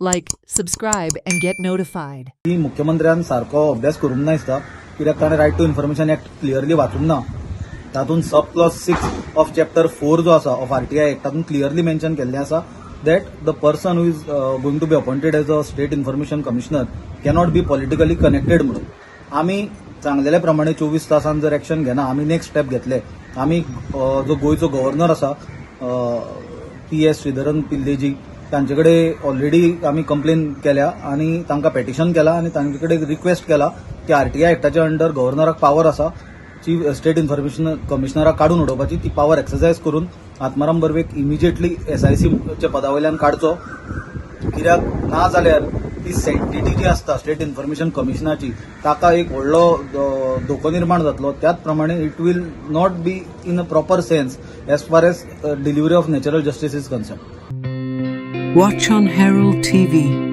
Like, subscribe and get notified. की मुख्यमंत्र्यान सारको अभ्यास करूंक ना दिसता, कित्याक ताणें right to information act clearly वाचूंक ना. तातूंत सब क्लॉज 6 ऑफ चॅप्टर 4 जो आसा ऑफ आरटीआय एक्ट तातूंत क्लियरली मेन्शन केल्लें आसा that the person who is going to be appointed as a state information commissioner cannot be politically connected म्हणून. आम्ही सांगलेल्या प्रमाणे 24 तासान जर एक्शन घेना आम्ही नेक्स्ट स्टेप घेतले. आम्ही जो गोयचो गव्हर्नर आसा PS श्रीधरन पिल्लेजी तांचेकडे ऑलरेडी आम्ही कंप्लेन केल्या आणि तांकां पेटिशन केला आणि तांचेकडे रिक्वेस्ट केला की आरटीआय एक्टाच्या अंडर गव्हर्नराक पावर आसा चीफ स्टेट इन्फॉर्मेशन कमिशनराक काढून उडोवपाची, ती पावर एक्सरसाइज करून आत्माराम बर्वेक इमिजिएटली SIC पदावयल्यान काडचो. कित्याक ना जाल्यार ती सेंटिटी जी आसता स्टेट इन्फॉर्मेशन कमिशनाची ताका एक व्हडलो धोको निर्माण जातलो. त्याच प्रमाणे it will not be in a proper sense as far as delivery of natural justice is concern. Watch on Herald TV.